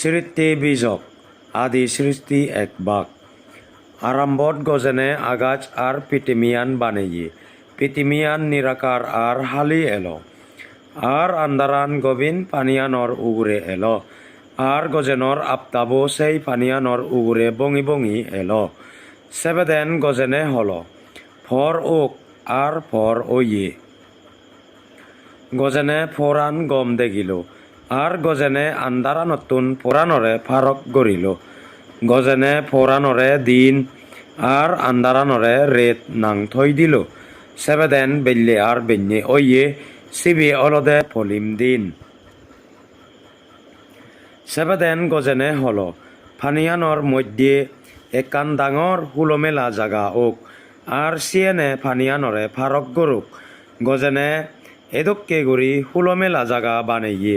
সৃষ্টি বীজক আদি সৃষ্টি এক বাক আরম্ভত গজেনে আগাছ আর পিটিমিয়ান বানেয়ে পিটিমিয়ান নিরাকার আর হালি এলো আর আন্দারান গবিন পানিয়ানর উগুরে এলো আর গজেনর আপতাবো সেই পানিয়ানর উগুরে বঙি বঙি এলো সেবেদেন গজেনে হলো ফর ওক আর ফর ওয়ে গজেনে ফরান গম দেগিল আর গজেনে আন্দারা নতুন ফোরানরে ফারক গড়িল গজেনে ফোরানরে দিন আর আন্দারানরে রেত নাং থই দিল সেবেদেন বেল্লে আর বেন্যে ওয়ে সিবি অলদে ফলিম দিন সেবেদেন গজেনে হলো ফানিয়ানর মধ্যে একান ডাঙর হুলমেলা জাগা ওক আর সিয়েনে ফানিয়ানরে ফারক গরুক গজেনে এদক্কে গুড়ি হুলমেলা জাগা বানাইয়ে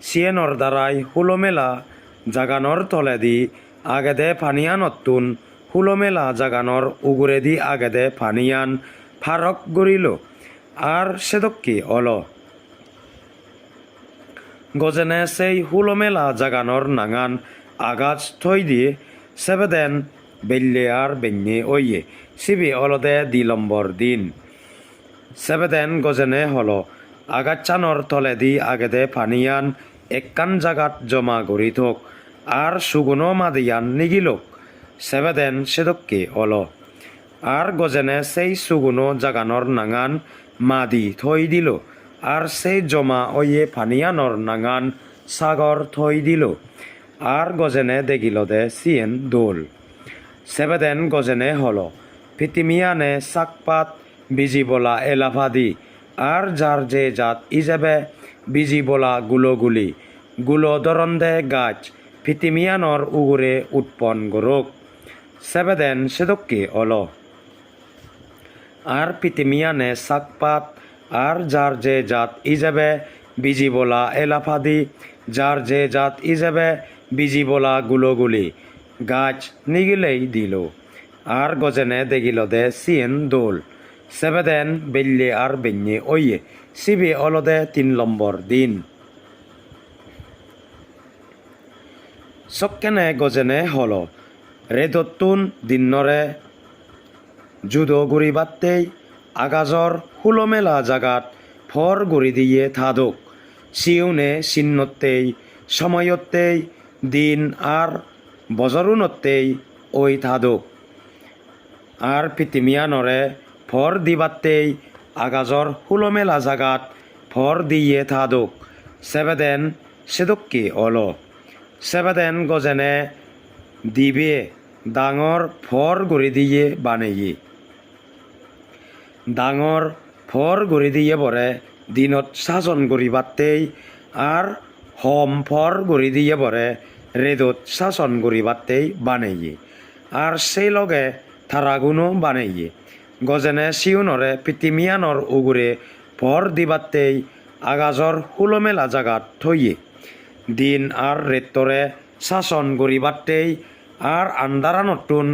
সিয়েনর দ্বারাই হুলমেলা জাগানর তলেদি আগেদে ফানিয়ান অতুন হুলমেলা জাগানর উগুরেদি আগেদে ফানিয়ান ফারক গড়িল আর সেদক্কি অল গজেনে সেই হুলমেলা জাগানর নাঙান আগাছ থই দিয়ে সেবেদেন বেল্লে আর বেন্যে ওয়ে সিবি অলদে 2 নম্বর দিন সেবেদেন গজেনে হলো আগাচ্ছানর তলেদি আগেদে ফানিয়ান একান জাগাত জমা গড়ি থোক আর সুগুনো মাদিয়ান নিগিলোক সেবেদেন সেদক্কে অল আর গজেনে সেই সুগুনো জাগানর নাঙান মাদি থই দিল আর সেই জমা ওয়ে ফানিয়ানর নাঙান সাগর থই দিল আর গজেনে দেখিল দে সিয়েন দোল সেবেদেন গজেনে হলো পিতিমিয়ানে সাকপাত বিজি বলা এলাফাদি আর যার যে জাত ইজাবে বিজি বলা গুলোগুলি গুলো দরন্দে গাছ পিতিমিয়ানর উগুরে উৎপন্ন গরুক সেবেদেন সেদক্কে অল আর পিতিমিয়ানে সাকপাত আর যার যে জাত ইজাবে বিজি বলা এলাফাদি যার যে জাত ইজাবে বিজি বলা গুলোগুলি গাছ নিগিলেই দিল আর গজেনে দেখিল দে সিয়েন দোল সেবেদেন বেল্লে আর বেন্যে ওয়ে সিবি অলদে 3 নম্বর দিন সক্কেনে গজেনে হলো রেদতুন দিনরে জুদো গুড়ি বাত্তেই আগাজর হুলমেলা জাগাত ফর গুড়ি দিয়ে থাদুক সিউনে চিহ্নতেই সময়তেই দিন আর বজরুনতেই ওই থাদুক আর পিতিমিয়ানরে ফর দিবাত্তেই আগাজর হুলমেলা জাগাত ফর দিয়ে থাদুক সেবেদেন সেদক্কি অল সেবেদেন গজেনে দিবে ডাঙর ফর গড়ি দিয়ে বানেয়ে ডাঙর ফর গড়ি দিয়ে বরে দিনত শাসন গড়ি বাত্তেই আর হম ফর গড়ি দিয়ে বরে রেদত শাসন গড়ি বাত্তেই বানেয়ে আর সেই লগে থারাগুনো বানেয়ে গজেনে সিউনরে পিতিমিয়ানর উগুরে ফর দিবাত্তেই আগাজর হুলমেলা জাগাত থইয়ে দিন আর রেত্তরে শাসন গড়ি বাত্তেই আর আন্দারা নতুন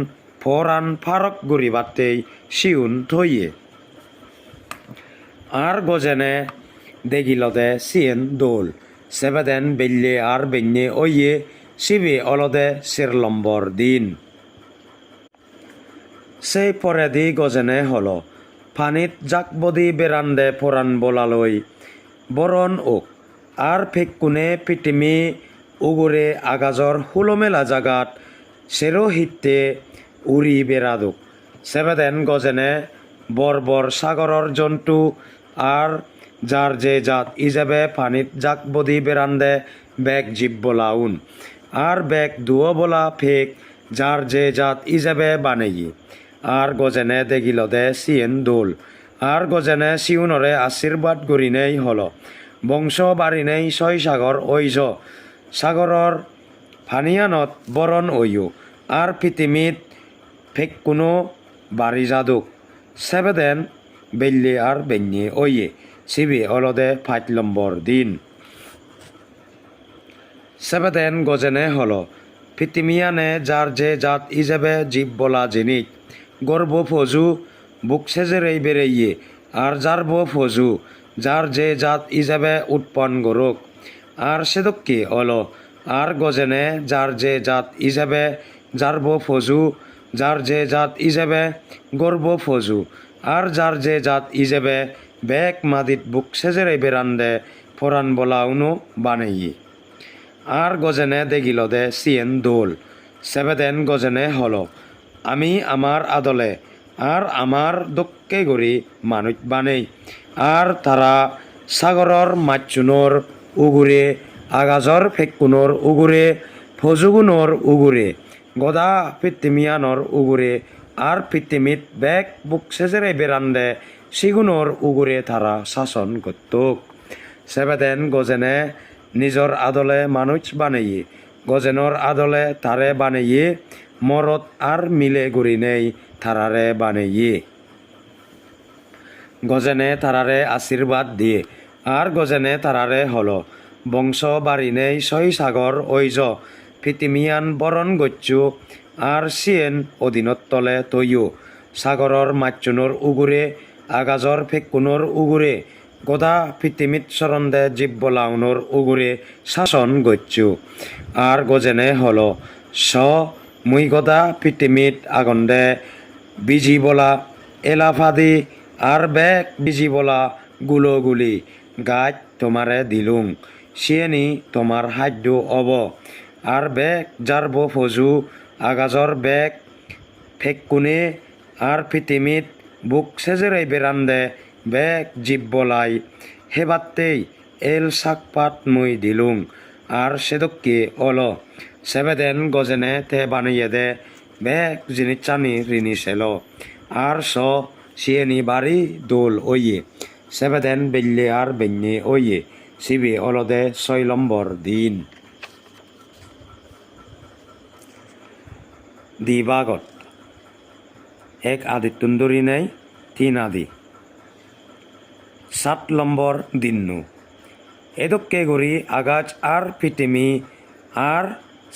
ফরান ফারক গড়ি বাত্তেই সিউন থইয়ে আর গজেনে দেখিল দে সিয়েন দোল সেবেদেন বেল্লে আর বেন্যে ওয়ে সিবি অলদে 4 নম্বর দিন সেই পরেদি গজেনে হলো ফানিত জাকবদি বেরান্দে ফোরান বলালই বরণ ওক আর ফেকুনে পিটিমি উগুরে আগাজর হুলমেলা জাগাত সেরো হিতে উড়ি বেড়াদুক সেবেদেন গজেনে বর্বর সাগরর জন্তু আর যার যে জাত ইজাবে ফানিত জাকবদি বেরান্দে বেগ জীব বলাউন আর বেগ দুও বলা ফেক যার যে জাত ইজাবে বানেই আর গজেনে দেখিল দে সিয়েন দোল আর গজেনে সিউনরে আশীর্বাদ গড়ি নেই হল বংশ বাড়ি নেই 6 সাগর ঐজ সাগরর ফানিয়ানত বরণ ওয়ু আর পৃথিবীত ফেক কোনো বাড়ি যাদুক সেবেদেন বেল্লে আর বেন্যে ওয়ে সিবি অলদে 5 নম্বর দিন সেবেদেন গজেনে হলো পিতিমিয়ানে যার যে জাত ইজাবে জীব বলা জিনিস গর্ব ফজু বুক সেজেরেই বেড়েইয়ে আর যার বো ফজু যার যে জাত ইজাবে উৎপন্ন গরুক আর সেদক্কি অল আর গজেনে যার যে জাত হিসাবে যারব ফজু, যার যে জাত হিসাবে গর্ব ফজু, আর যার যে জাত হিসাবে বেক মাদিত বুক সেজেরে বেরান্দে ফরান বলা উনো বানেই। আর গজেনে দেখিল দে সিয়েন দোল সেবেদেন গজেনে হলো আমি আমার আদলে আর আমার দক্ষে গড়ি মানুষ বানেই। আর তারা সাগরর মাচ্চুনোর উগুরে আগাজর ফেকুনোর উগুরে ফজুগুনোর উগুরে গদা পৃথিমিয়ানোর উগুরে আর পৃথিবীত বেক বুক সেজেরে বেরান্দে সিগুনোর উগুরে তারা শাসন করতুক। সেবেদেন গজেনে নিজর আদলে মানুষ বানাইয়ে গজেনর আদলে তারে বানাইয়ে মরত আর মিলে গুড়ি নেই তারারে বানাইয়ে। গজেনে তারারে আশীর্বাদ দিয়ে আর গজেনে তারারে হলো বংশ বাড়ি নেই ছয় সাগর ঐজ পৃথিমিয়ান বরণ গচ্ছু আর সিয়েন অধীনত্তলে তৈও সাগরর মাচ্চুনোর উগুরে আগাজর ফেকুনোর উগুরে গদা পৃথিবীত সরন্দে জীব বলাউনোর উগুরে শাসন গচ্ছু। আর গজেনে হলো স মুই গদা পৃথিবীত আগন্দে বিজি বলা এলাফাদি আর বেক বিজি বলা গুলোগুলি গাছ তোমারে দিলুং সিয়েনি তোমার হাদ্য অব। আর বেক জারব ফজু আগাজর বেক ফেকুনে আর পৃথিবীত বুক সেজেরে বেরান্দে বেক জীব বলাই হেবাত্তেই এল শাকপাত মুই দিলুং। আর সেদক্কি অল সেবেদেন গজেনে তে বানিয়ে দে বেক জিনিস চানি রিনি সেল। আর স সিয়েনি বাড়ি দোল ওইয়ে সেবেদেন বেল্লে আর বেন্যে ওইয়ে সিবি অলদে 6 নম্বর দিন। দিবাগত এক আদি তুন্দুরি নেই 3 আদি 7 নম্বর দিননু এদক্কে গড়ি আগাজ আর পিটিমি আর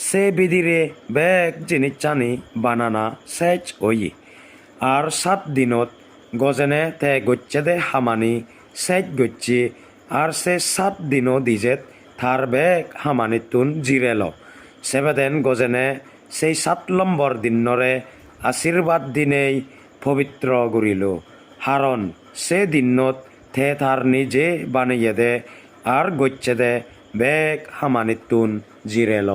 সে বিদিরে বেগ জিনিস চানি বানানা সেচ ওই। আর 7 দিনত গজেনে তে গচ্ছে দে হামানি সেচ গচ্ছি আর সে 7 দিনও দিজেত থার বেগ হামানি তুন জিরেল। সেবেদেন গজেনে সেই 7 নম্বর দিনরে আশীর্বাদ দিনেই পবিত্র গড়িল হারণ সে দিনত থে থার নিজে বানিয়ে দে আর গচ্ছে দে বেগ হামানি তুন জিরেল।